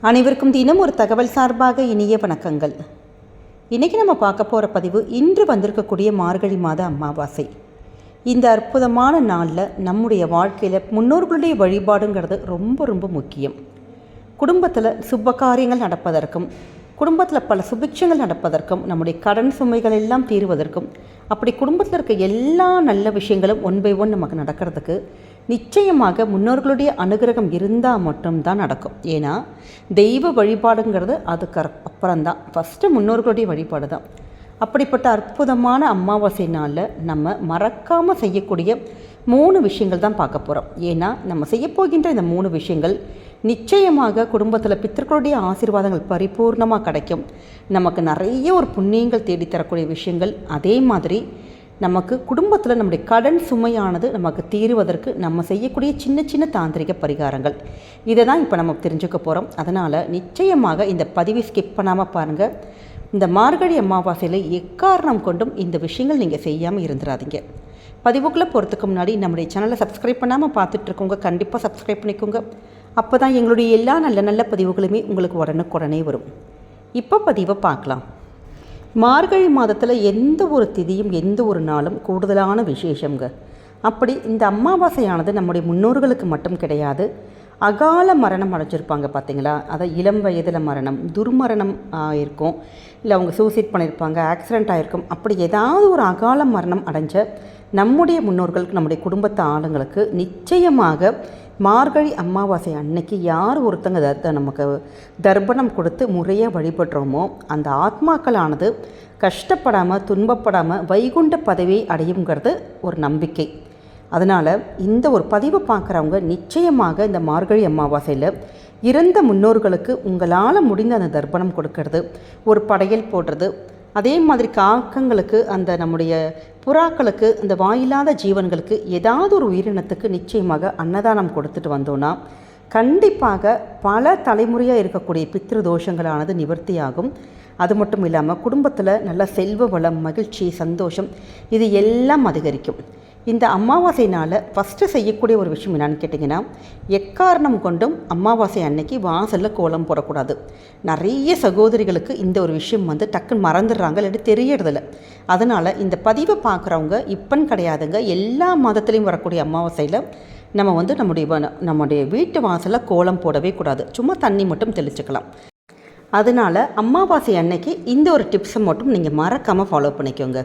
அனைவருக்கும் தினம் ஒரு தகவல் சார்பாக இனிய வணக்கங்கள். இன்றைக்கி நம்ம பார்க்க போகிற பதிவு இன்று வந்திருக்கக்கூடிய மார்கழி மாத அமாவாசை. இந்த அற்புதமான நாளில் நம்முடைய வாழ்க்கையில் முன்னோர்களுடைய வழிபாடுங்கிறது ரொம்ப ரொம்ப முக்கியம். குடும்பத்தில் சுப காரியங்கள் நடப்பதற்கும், குடும்பத்தில் பல சுபிட்சங்கள் நடப்பதற்கும், நம்முடைய கடன் சுமைகள் எல்லாம் தீர்வதற்கும், அப்படி குடும்பத்தில் இருக்க எல்லா நல்ல விஷயங்களும் ஒன் பை ஒன் நமக்கு நடக்கிறதுக்கு நிச்சயமாக முன்னோர்களுடைய அனுகிரகம் இருந்தால் மட்டும்தான் நடக்கும். ஏன்னா தெய்வ வழிபாடுங்கிறது அதுக்கு அப்புறம்தான், ஃபஸ்ட்டு முன்னோர்களுடைய வழிபாடு தான். அப்படிப்பட்ட அற்புதமான அமாவாசை நாளில் நம்ம மறக்காமல் செய்யக்கூடிய 3 விஷயங்கள் தான் பார்க்க போகிறோம். ஏன்னா நம்ம செய்யப்போகின்ற இந்த 3 விஷயங்கள் நிச்சயமாக குடும்பத்தில் பித்தர்களுடைய ஆசீர்வாதங்கள் பரிபூர்ணமாக கிடைக்கும். நமக்கு நிறைய ஒரு புண்ணியங்கள் தேடித்தரக்கூடிய விஷயங்கள். அதே மாதிரி நமக்கு குடும்பத்தில் நம்முடைய கடன் சுமையானது நமக்கு தீருவதற்கு நம்ம செய்யக்கூடிய சின்ன சின்ன தாந்திரிக பரிகாரங்கள், இதை தான் இப்போ நம்ம தெரிஞ்சுக்க போகிறோம். அதனால் நிச்சயமாக இந்த பதிவை ஸ்கிப் பண்ணாமல் பாருங்கள். இந்த மார்கழி அமாவாசையில் எக்காரணம் கொண்டும் இந்த விஷயங்கள் நீங்கள் செய்யாமல் இருந்துடாதீங்க. பதிவுக்குள்ளே போகிறதுக்கு முன்னாடி நம்முடைய சேனலை சப்ஸ்கிரைப் பண்ணாமல் பார்த்துட்ருக்கோங்க, கண்டிப்பாக சப்ஸ்கிரைப் பண்ணிக்கோங்க. அப்போ தான் எங்களுடைய எல்லா நல்ல நல்ல பதிவுகளுமே உங்களுக்கு உடனுக்குடனே வரும். இப்போ பதிவை பார்க்கலாம். மார்கழி மாதத்தில் எந்த ஒரு திதியும் எந்த ஒரு நாளும் கூடுதலான விசேஷங்க. அப்படி இந்த அமாவாசையானது நம்முடைய முன்னோர்களுக்கு மட்டும் கிடையாது. அகால மரணம் அடைஞ்சிருப்பாங்க பார்த்தீங்களா, அதை இளம் வயதில் மரணம், துர்மரணம் ஆகிருக்கும், இல்லை அவங்க சூசைட் பண்ணியிருப்பாங்க, ஆக்சிடெண்ட் ஆகிருக்கும். அப்படி ஏதாவது ஒரு அகால மரணம் அடைஞ்ச நம்முடைய முன்னோர்களுக்கு, நம்முடைய குடும்பத்து ஆளுங்களுக்கு நிச்சயமாக மார்கழி அமாவாசை அன்னைக்கு யார் ஒருத்தங்க நமக்கு தர்ப்பணம் கொடுத்து முறையாக வழிபடுறோமோ அந்த ஆத்மாக்களானது கஷ்டப்படாமல் துன்பப்படாமல் வைகுண்ட பதவியை அடையுங்கிறது ஒரு நம்பிக்கை. அதனால் இந்த ஒரு பதிவை பார்க்குறவங்க நிச்சயமாக இந்த மார்கழி அமாவாசையில் இறந்த முன்னோர்களுக்கு உங்களால் முடிந்த அந்த தர்ப்பணம் கொடுக்கறது, ஒரு படையல் போடுறது, அதே மாதிரி காக்கங்களுக்கு, அந்த நம்முடைய புறாக்களுக்கு, அந்த வாயில்லாத ஜீவன்களுக்கு, ஏதாவது ஒரு உயிரினத்துக்கு நிச்சயமாக அன்னதானம் கொடுத்துட்டு வந்தோன்னா கண்டிப்பாக பல தலைமுறையாக இருக்கக்கூடிய பித்ரு தோஷங்களானது நிவர்த்தியாகும். அது மட்டும் இல்லாமல் குடும்பத்தில் நல்ல செல்வ வளம், மகிழ்ச்சி, சந்தோஷம் இது எல்லாம் அதிகரிக்கும். இந்த அமாவாசை நாளில் ஃபஸ்ட்டு செய்யக்கூடிய ஒரு விஷயம் என்னான்னு கேட்டிங்கன்னா, எக்காரணம் கொண்டும் அமாவாசை அன்னைக்கு வாசலில் கோலம் போடக்கூடாது. நிறைய சகோதரிகளுக்கு இந்த ஒரு விஷயம் டக்குன்னு மறந்துடுறாங்க, இல்லாட்டி தெரியறதில்ல. அதனால் இந்த பதிவை பார்க்குறவங்க இப்போன்னு கிடையாதுங்க, எல்லா மாதத்துலேயும் வரக்கூடிய அமாவாசையில் நம்ம நம்முடைய வீட்டு வாசலில் கோலம் போடவே கூடாது. சும்மா தண்ணி மட்டும் தெளிச்சுக்கலாம். அதனால் அமாவாசை அன்னைக்கு இந்த ஒரு டிப்ஸை மட்டும் நீங்கள் மறக்காமல் ஃபாலோ பண்ணிக்கோங்க.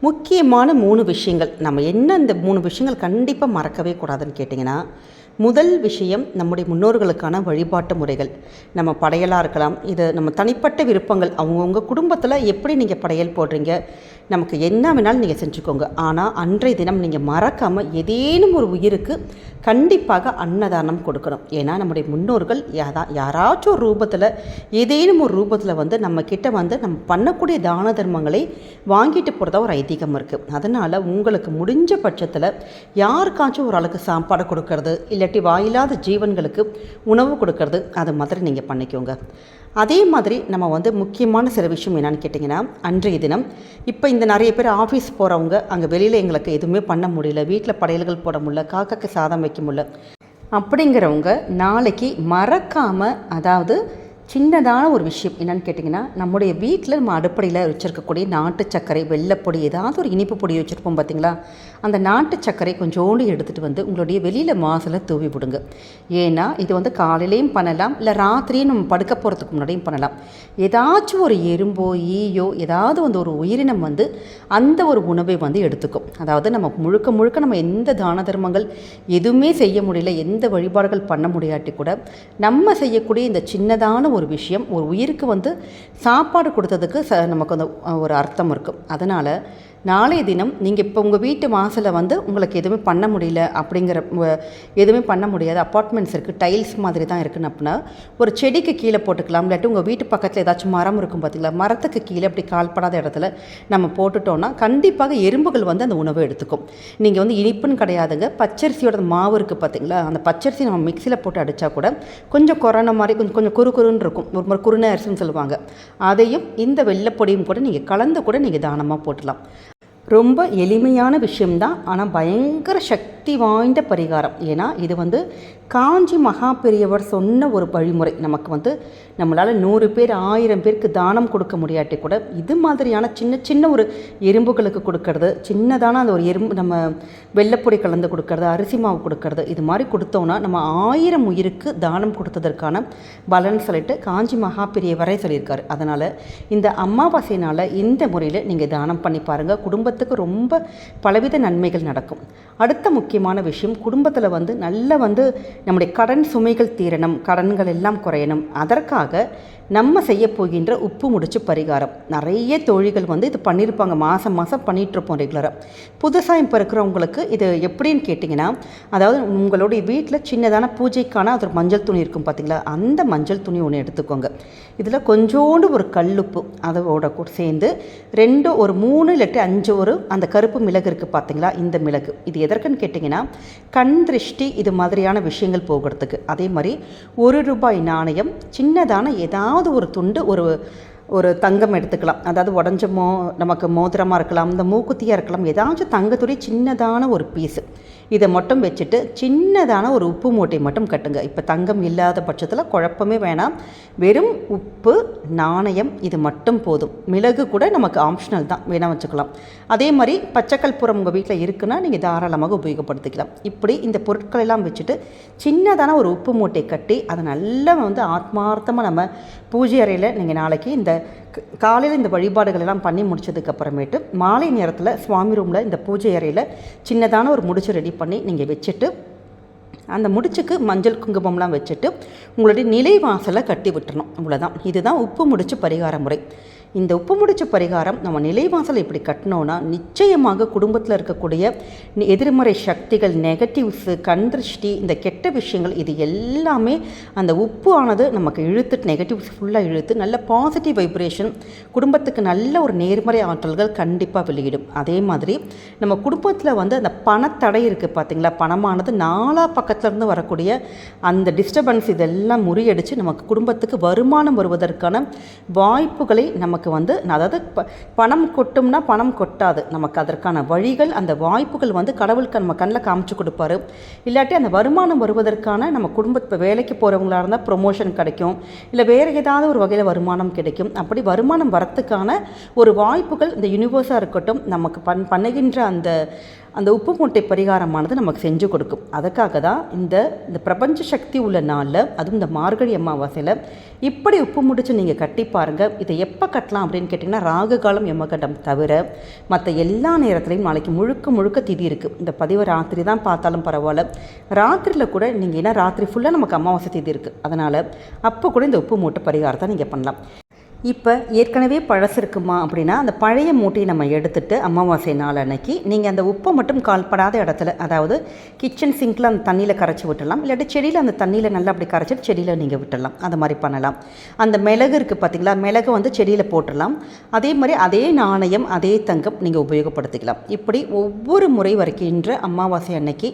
முக்கியமான 3 விஷயங்கள், நம்ம என்ன இந்த 3 விஷயங்கள் கண்டிப்பாக மறக்கவே கூடாதுன்னு கேட்டிங்கன்னா, முதல் விஷயம் நம்முடைய முன்னோர்களுக்கான வழிபாட்டு முறைகள். நம்ம படையலாக இருக்கலாம், இது நம்ம தனிப்பட்ட விருப்பங்கள், அவங்கவுங்க குடும்பத்தில் எப்படி நீங்கள் படையல் போடுறீங்க, நமக்கு என்ன வேணாலும் நீங்கள் செஞ்சுக்கோங்க. ஆனால் அன்றைய தினம் நீங்கள் மறக்காமல் ஏதேனும் ஒரு உயிருக்கு கண்டிப்பாக அன்னதானம் கொடுக்கணும். ஏன்னா நம்முடைய முன்னோர்கள் யாராச்சும் ஒரு ரூபத்தில், ஏதேனும் ஒரு ரூபத்தில் நம்மக்கிட்ட நம்ம பண்ணக்கூடிய தான தர்மங்களை வாங்கிட்டு போகிறதா ஒரு ஐதீகம் இருக்குது. அதனால் உங்களுக்கு முடிஞ்ச பட்சத்தில் யாருக்காச்சும் ஒரு ஆளுக்கு சாப்பாடு கொடுக்கறது, இல்லாட்டி வாயில்லாத ஜீவன்களுக்கு உணவு கொடுக்கறது, அது மாதிரி நீங்கள் பண்ணிக்கோங்க. அதே மாதிரி நம்ம முக்கியமான சில விஷயம் என்னான்னு கேட்டிங்கன்னா, அன்றைய தினம் இப்போ இந்த நிறைய பேர் ஆஃபீஸ் போகிறவங்க, அங்கே வெளியில் எங்களுக்கு எதுவுமே பண்ண முடியல, வீட்டில் படையல்கள் போட முடியல, காக்காக்கு சாதம் வைக்க முடியல அப்படிங்கிறவங்க நாளைக்கு மறக்காமல், அதாவது சின்னதான ஒரு விஷயம் என்னென்னு கேட்டிங்கன்னா, நம்முடைய வீட்டில் நம்ம அடுப்படையில் வச்சுருக்கக்கூடிய நாட்டு சர்க்கரை, வெள்ளைப்பொடி, ஏதாவது ஒரு இனிப்பு பொடி வச்சுருப்போம் பார்த்திங்களா, அந்த நாட்டு சர்க்கரை கொஞ்சோண்டு எடுத்துகிட்டு உங்களுடைய வெளியில் வாசலை தூவி விடுங்க. ஏன்னா இது காலையிலையும் பண்ணலாம், இல்லை ராத்திரியும் நம்ம படுக்க போகிறதுக்கு முன்னாடியும் பண்ணலாம். ஏதாச்சும் ஒரு எறும்போ ஈயோ ஏதாவது ஒரு உயிரினம் அந்த ஒரு உணவை எடுத்துக்கும். அதாவது நம்ம முழுக்க முழுக்க நம்ம எந்த தான தர்மங்கள் எதுவுமே செய்ய முடியல, எந்த வழிபாடுகள் பண்ண முடியாட்டி கூட நம்ம செய்யக்கூடிய இந்த சின்னதான ஒரு விஷயம் ஒரு உயிருக்கு சாப்பாடு கொடுத்ததுக்கு நமக்கு ஒரு அர்த்தம் இருக்கும். அதனால் நாளைய தினம் நீங்கள் இப்போ உங்கள் வீட்டு வாசலில் உங்களுக்கு எதுவுமே பண்ண முடியல, அப்படிங்கிற எதுவுமே பண்ண முடியாது, அப்பார்ட்மெண்ட்ஸ் இருக்குது, டைல்ஸ் மாதிரி தான் இருக்குன்னு அப்படின்னா ஒரு செடிக்கு கீழே போட்டுக்கலாம். இல்லாட்டி உங்கள் வீட்டு பக்கத்தில் ஏதாச்சும் மரம் இருக்கும் பார்த்திங்களா, மரத்துக்கு கீழே அப்படி கால்படாத இடத்துல நம்ம போட்டுட்டோன்னா கண்டிப்பாக எறும்புகள் அந்த உணவை எடுத்துக்கும். நீங்கள் இனிப்புன்னு கிடையாதுங்க, பச்சரிசியோட மாவு இருக்குது பார்த்திங்களா, அந்த பச்சரிசி நம்ம மிக்சியில் போட்டு அடித்தா கூட கொஞ்சம் கொரோனா மாதிரி கொஞ்சம் குறுன்னு இருக்கும், ஒரு மாதிரி குறுன அரிசின்னு சொல்லுவாங்க. அதையும் இந்த வெள்ளைப்பொடியும் கூட நீங்கள் கலந்து கூட நீங்கள் தானமாக போட்டலாம். ரொம்ப எளிமையான விஷயம்தான், ஆனால் பயங்கர சக்தி சக்தி வாய்ந்த பரிகாரம். ஏன்னா இது வந்து காஞ்சி மகா பெரியவர் சொன்ன ஒரு வழிமுறை. நமக்கு வந்து நம்மளால் 100 பேர் 1000 பேருக்கு தானம் கொடுக்க முடியாட்டி கூட இது மாதிரியான சின்ன சின்ன ஒரு எறும்புகளுக்கு கொடுக்கறது, சின்னதான அந்த ஒரு எறும்பு நம்ம வெள்ளைப்பொடி கலந்து கொடுக்கறது, அரிசி மாவு கொடுக்கறது, இது மாதிரி கொடுத்தோன்னா நம்ம 1000 உயிருக்கு தானம் கொடுத்ததற்கான பலன் சொல்லிட்டு காஞ்சி மகா பெரியவரே சொல்லியிருக்காரு. அதனால் இந்த அமாவாசையினால் இந்த முறையில் நீங்கள் தானம் பண்ணி பாருங்கள். குடும்பத்துக்கு ரொம்ப பலவித நன்மைகள் நடக்கும். அடுத்த முக்கியமான விஷயம், குடும்பத்தில் வந்து நல்ல வந்து நம்முடைய கடன் சுமைகள் தீரணும், கடன்கள் எல்லாம் குறையணும். அதற்காக நம்ம செய்ய போகின்ற உப்பு முடிச்சு பரிகாரம். நிறைய தோழிகள் வந்து இது பண்ணியிருப்பாங்க, மாதம் மாதம் பண்ணிகிட்ருப்போம் ரெகுலராக. புதுசாக இப்போ இருக்கிறவங்களுக்கு இது எப்படின்னு கேட்டிங்கன்னா, அதாவது உங்களுடைய வீட்டில் சின்னதான பூஜைக்கான அது ஒரு மஞ்சள் துணி இருக்கும் பார்த்திங்களா, அந்த மஞ்சள் துணி ஒன்று எடுத்துக்கோங்க. இதில் கொஞ்சோண்டு ஒரு கல்லுப்பு அதோட கூட சேர்ந்து 2 ஒரு 3 இல்லாட்டி 5 ஒரு அந்த கருப்பு மிளகு இருக்குது பார்த்திங்களா, இந்த மிளகு. இது எதற்குன்னு கேட்டிங்கன்னா கண் திருஷ்டி இது மாதிரியான விஷயங்கள் போகிறதுக்கு. அதே மாதிரி ₹1 நாணயம், சின்னதான ஏதாவது ஒரு துண்டு, ஒரு தங்கம் எடுத்துக்கலாம். அதாவது உடஞ்ச நமக்கு மோதிரமாக இருக்கலாம், இந்த மூக்குத்தியாக இருக்கலாம், ஏதாச்சும் தங்கத்துடைய சின்னதான ஒரு பீஸு. இதை மட்டும் வச்சுட்டு சின்னதான ஒரு உப்பு மூட்டை மட்டும் கட்டுங்க. இப்போ தங்கம் இல்லாத பட்சத்தில் குழப்பமே வேணாம், வெறும் உப்பு நாணயம் இது மட்டும் போதும். மிளகு கூட நமக்கு ஆப்ஷனல் தான், வேணால் வச்சுக்கலாம். அதே மாதிரி பச்சைக்கற்பூரம் உங்கள் வீட்டில் இருக்குன்னா நீங்கள் தாராளமாக உபயோகப்படுத்திக்கலாம். இப்படி இந்த பொருட்கள் எல்லாம் வச்சுட்டு சின்னதான ஒரு உப்பு மூட்டை கட்டி அதை நல்லா வந்து ஆத்மார்த்தமாக நம்ம பூஜை அறையில் நீங்கள் நாளைக்கு இந்த காலையில் இந்த வழிபாடுகள் எல்லாம் பண்ணி முடிச்சதுக்கப்புறமேட்டு மாலை நேரத்தில் சுவாமி ரூமில் இந்த பூஜை அறையில் சின்னதான ஒரு முடிச்சு ரெடி பண்ணி நீங்கள் வச்சுட்டு அந்த முடிச்சுக்கு மஞ்சள் குங்குமம்லாம் வச்சுட்டு உங்களுடைய நிலைவாசலை கட்டி விட்டுறணும். அவ்வளோதான். இதுதான் உப்பு முடிச்சு பரிகார முறை. இந்த உப்பு முடிச்சு பரிகாரம் நம்ம நிலைவாசல் இப்படி கட்டினோன்னா நிச்சயமாக குடும்பத்தில் இருக்கக்கூடிய எதிர்மறை சக்திகள், நெகட்டிவ்ஸு, கண் திருஷ்டி, இந்த கெட்ட விஷயங்கள் இது எல்லாமே அந்த உப்பு ஆனது நமக்கு இழுத்துட்டு நெகட்டிவ்ஸ் ஃபுல்லாக இழுத்து நல்ல பாசிட்டிவ் வைப்ரேஷன், குடும்பத்துக்கு நல்ல ஒரு நேர்மறை ஆற்றல்கள் கண்டிப்பாக வெளியிடும். அதே மாதிரி நம்ம குடும்பத்தில் வந்து அந்த பணத்தடை இருக்குது பார்த்திங்களா, பணமானது 4 பக்கத்துலேருந்து வரக்கூடிய அந்த டிஸ்டர்பன்ஸ் இதெல்லாம் முறியடித்து நமக்கு குடும்பத்துக்கு வருமானம் வருவதற்கான வாய்ப்புகளை நமக்கு வந்து, அதாவது பணம் கொட்டும்னா பணம் கொட்டாது, நமக்கு அதற்கான வழிகள் அந்த வாய்ப்புகள் வந்து கடவுளுக்கு நம்ம கண்ணில் காமிச்சு கொடுப்பாரு. இல்லாட்டி அந்த வருமானம் வருவதற்கான நம்ம குடும்ப வேலைக்கு போகிறவங்களாக இருந்தால் ப்ரொமோஷன் கிடைக்கும், இல்லை வேறு ஏதாவது ஒரு வகையில் வருமானம் கிடைக்கும். அப்படி வருமானம் வரத்துக்கான ஒரு வாய்ப்புகள் இந்த யூனிவர்ஸாக இருக்கட்டும் நமக்கு பண்ணுகின்ற அந்த உப்பு மூட்டை பரிகாரமானது நமக்கு செஞ்சு கொடுக்கும். அதுக்காக தான் இந்த பிரபஞ்ச சக்தி உள்ள நாளில், அதுவும் இந்த மார்கழி அமாவாசையில் இப்படி உப்பு முடிச்சு நீங்கள் கட்டி பாருங்கள். இதை எப்போ கட்டலாம் அப்படின்னு கேட்டிங்கன்னா, ராகு காலம் யமகண்டம் தவிர மற்ற எல்லா நேரத்துலையும் நாளைக்கு முழுக்க திதி இருக்குது. இந்த பதிவை ராத்திரி தான் பார்த்தாலும் பரவாயில்ல, ராத்திரியில் கூட நீங்கள், ஏன்னா ராத்திரி ஃபுல்லாக நமக்கு அமாவாசை திதி இருக்குது, அதனால் அப்போ கூட இந்த உப்பு மூட்டை பரிகாரத்தை நீங்கள் பண்ணலாம். இப்போ ஏற்கனவே பழசு இருக்குமா அப்படின்னா அந்த பழைய மூட்டையை நம்ம எடுத்துகிட்டு அமாவாசை நாள் அன்னைக்கு நீங்கள் அந்த உப்பை மட்டும் கால்படாத இடத்துல, அதாவது கிச்சன் சிங்கில் அந்த தண்ணியில் கரைச்சி விட்டுடலாம், இல்லாட்டி செடியில் அந்த தண்ணியில் நல்லா அப்படி கரைச்சிட்டு செடியில் நீங்கள் விட்டுடலாம். அந்த மாதிரி பண்ணலாம். அந்த மிளகு இருக்குது பார்த்திங்களா, மிளகு வந்து செடியில் போட்டுடலாம். அதே மாதிரி அதே நாணயம் அதே தங்கம் நீங்கள் உபயோகப்படுத்திக்கலாம். இப்படி ஒவ்வொரு முறை வருகின்ற அமாவாசை அன்னைக்கு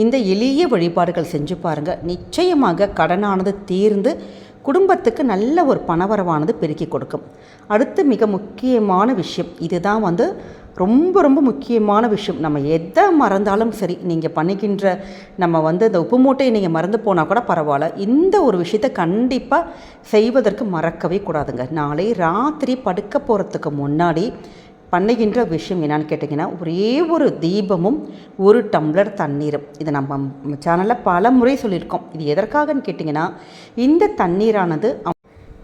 இந்த எளிய வழிபாடுகள் செஞ்சு பாருங்கள். நிச்சயமாக கடனானது தீர்ந்து குடும்பத்துக்கு நல்ல ஒரு பணவரவானது பெருக்கி கொடுக்கும். அடுத்து மிக முக்கியமான விஷயம், இதுதான் வந்து ரொம்ப முக்கியமான விஷயம். நம்ம எதை மறந்தாலும் சரி, நீங்கள் பண்ணிக்கின்ற நம்ம வந்து இந்த உப்பு மூட்டையை நீங்கள் மறந்து போனால் கூட பரவாயில்ல, இந்த ஒரு விஷயத்தை கண்டிப்பாக செய்வதற்கு மறக்கவே கூடாதுங்க. நாளை ராத்திரி படுக்க போகிறதுக்கு முன்னாடி பண்ணுகின்ற விஷயம் என்னன்னு கேட்டிங்கன்னா, ஒரே ஒரு தீபமும் 1 டம்ளர் தண்ணீரும். இதை நம்ம சேனலில் பல முறை சொல்லியிருக்கோம். இது எதற்காகன்னு கேட்டிங்கன்னா, இந்த தண்ணீரானது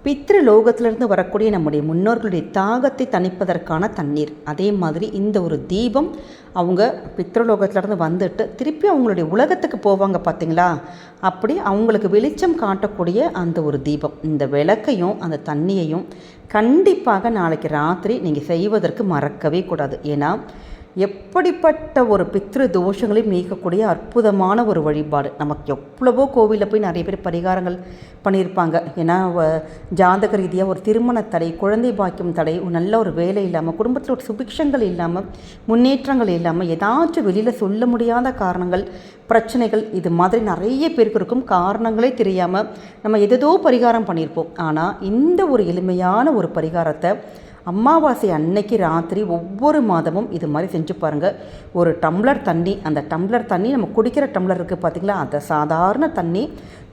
பித்ரு லோகத்திலிருந்து வரக்கூடிய நம்முடைய முன்னோர்களுடைய தாகத்தை தணிப்பதற்கான தண்ணீர். அதே மாதிரி இந்த ஒரு தீபம் அவங்க பித்ருலோகத்திலேருந்து வந்துட்டு திருப்பி அவங்களுடைய உலகத்துக்கு போவாங்க பார்த்திங்களா, அப்படி அவங்களுக்கு வெளிச்சம் காட்டக்கூடிய அந்த ஒரு தீபம். இந்த விளக்கையும் அந்த தண்ணியையும் கண்டிப்பாக நாளைக்கு ராத்திரி நீங்கள் செய்வதற்கு மறக்கவே கூடாது. ஏன்னா எப்படிப்பட்ட ஒரு பித்ரு தோஷங்களையும் நீக்கக்கூடிய அற்புதமான ஒரு வழிபாடு. நமக்கு எவ்வளவோ கோவிலில் போய் நிறைய பேர் பரிகாரங்கள் பண்ணியிருப்பாங்க. ஏன்னா ஜாதக ரீதியாக ஒரு திருமண தடை, குழந்தை பாக்கியம் தடை, நல்ல ஒரு வேலை இல்லாமல், குடும்பத்தில் ஒரு சுபிக்ஷங்கள் இல்லாமல், முன்னேற்றங்கள் இல்லாமல், ஏதாச்சும் வெளியில் சொல்ல முடியாத காரணங்கள், பிரச்சனைகள், இது மாதிரி நிறைய பேருக்கு இருக்கும். காரணங்களே தெரியாமல் நம்ம எதோ பரிகாரம் பண்ணியிருப்போம். ஆனால் இந்த ஒரு எளிமையான ஒரு பரிகாரத்தை அமாவாசை அன்னைக்கு ராத்திரி ஒவ்வொரு மாதமும் இது மாதிரி செஞ்சு பாருங்கள். ஒரு டம்ளர் தண்ணி, அந்த டம்ளர் தண்ணி நம்ம குடிக்கிற டம்ளர் இருக்குது பார்த்திங்களா, அந்த சாதாரண தண்ணி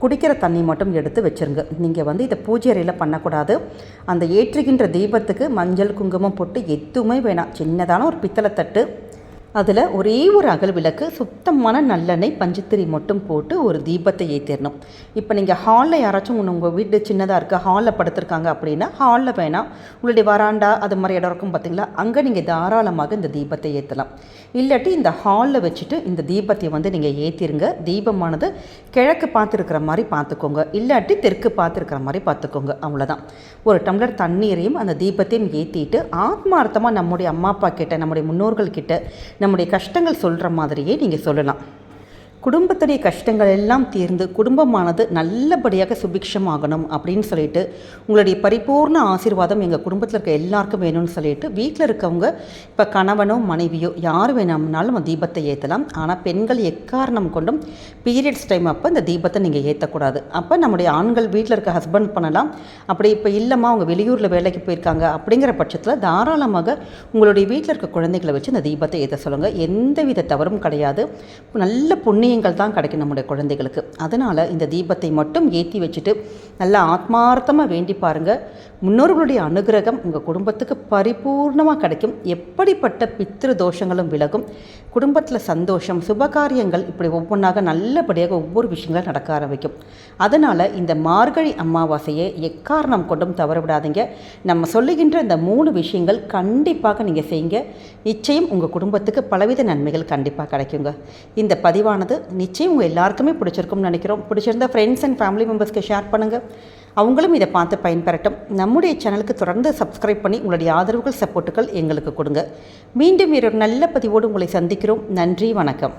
குடிக்கிற தண்ணி மட்டும் எடுத்து வச்சுருங்க. நீங்கள் இதை பூஜை அறையில் பண்ணக்கூடாது. அந்த ஏற்றுகின்ற தீபத்துக்கு மஞ்சள் குங்குமம் போட்டு எதுவுமே வேணாம். சின்னதான ஒரு பித்தளை தட்டு, அதில் ஒரே ஒரு அகல் விளக்கு, சுத்தமான நல்லெண்ணெய், பஞ்சுத்திரி மட்டும் போட்டு ஒரு தீபத்தை ஏற்றிடணும். இப்போ நீங்கள் ஹாலில் யாராச்சும் உங்கள் வீடு சின்னதாக இருக்குது, ஹாலில் படுத்துருக்காங்க அப்படின்னா ஹாலில் வேணாம், உங்களுடைய வராண்டா அது மாதிரி இடம் இருக்கும் பார்த்திங்களா, அங்கே நீங்கள் தாராளமாக இந்த தீபத்தை ஏற்றலாம். இல்லாட்டி இந்த ஹாலில் வச்சுட்டு இந்த தீபத்தை நீங்கள் ஏற்றிருங்க. தீபமானது கிழக்கு பார்த்துருக்கிற மாதிரி பார்த்துக்கோங்க, இல்லாட்டி தெற்கு பார்த்துருக்கிற மாதிரி பார்த்துக்கோங்க. அவ்வளோதான். ஒரு டம்ளர் தண்ணீரையும் அந்த தீபத்தையும் ஏற்றிட்டு ஆத்மார்த்தமாக நம்முடைய அம்மா அப்பா கிட்ட, நம்முடைய முன்னோர்கள் கிட்ட நம்முடைய கஷ்டங்கள் சொல்கிற மாதிரியே நீங்கள் சொல்லலாம். குடும்பத்துடைய கஷ்டங்கள் எல்லாம் தீர்ந்து குடும்பமானது நல்லபடியாக சுபிக்ஷமாகணும் அப்படின்னு சொல்லிட்டு உங்களுடைய பரிபூர்ண ஆசீர்வாதம் எங்கள் குடும்பத்தில் இருக்க எல்லாருக்கும் வேணும்னு சொல்லிட்டு வீட்டில் இருக்கவங்க, இப்போ கணவனோ மனைவியோ யார் வேணாம்னாலும் நம்ம தீபத்தை ஏற்றலாம். ஆனால் பெண்கள் எக்காரணம் கொண்டும் பீரியட்ஸ் டைம் அப்போ இந்த தீபத்தை நீங்கள் ஏற்றக்கூடாது. அப்போ நம்முடைய ஆண்கள் வீட்டில் இருக்க ஹஸ்பண்ட் பண்ணலாம். அப்படி இப்போ இல்லைம்மா அவங்க வெளியூரில் வேலைக்கு போயிருக்காங்க அப்படிங்கிற பட்சத்தில் தாராளமாக உங்களுடைய வீட்டில் இருக்க குழந்தைகளை வச்சு இந்த தீபத்தை ஏற்ற சொல்லுங்கள். எந்தவித தவறும் கிடையாது. நல்ல புண்ணியங்கள் தான் கிடைக்கும் நம்முடைய குழந்தைகளுக்கு. அதனால் இந்த தீபத்தை மட்டும் ஏற்றி வச்சுட்டு நல்லா ஆத்மார்த்தமாக வேண்டி பாருங்கள். முன்னோர்களுடைய அனுகிரகம் உங்கள் குடும்பத்துக்கு பரிபூர்ணமாக கிடைக்கும். எப்படிப்பட்ட பித்ரு தோஷங்களும் விலகும். குடும்பத்தில் சந்தோஷம், சுபகாரியங்கள் இப்படி ஒவ்வொன்றாக நல்லபடியாக ஒவ்வொரு விஷயங்களும் நடக்க ஆரம்பிக்கும். அதனால் இந்த மார்கழி அமாவாசையை எக்காரணம் கொண்டும் தவற விடாதீங்க. நம்ம சொல்லுகின்ற இந்த 3 விஷயங்கள் கண்டிப்பாக நீங்கள் செய்யுங்க. நிச்சயம் உங்கள் குடும்பத்துக்கு பலவித நன்மைகள் கண்டிப்பாக கிடைக்குங்க. இந்த பதிவானது நிச்சயம் உங்கள் எல்லாருக்குமே பிடிச்சிருக்கும்னு நினைக்கிறோம். பிடிச்சிருந்தா ஃப்ரெண்ட்ஸ் அண்ட் ஃபேமிலி மெம்பர்ஸ்க்கு ஷேர் பண்ணுங்கள். அவங்களும் இதை பார்த்து பயன்பெறட்டும். நம்முடைய சேனலுக்கு தொடர்ந்து சப்ஸ்கிரைப் பண்ணி உங்களுடைய ஆதரவுகள், சப்போர்ட்டுகள் எங்களுக்கு கொடுங்க. மீண்டும் வேறொரு நல்ல பதிவோடு உங்களை சந்திக்கிறோம். நன்றி, வணக்கம்.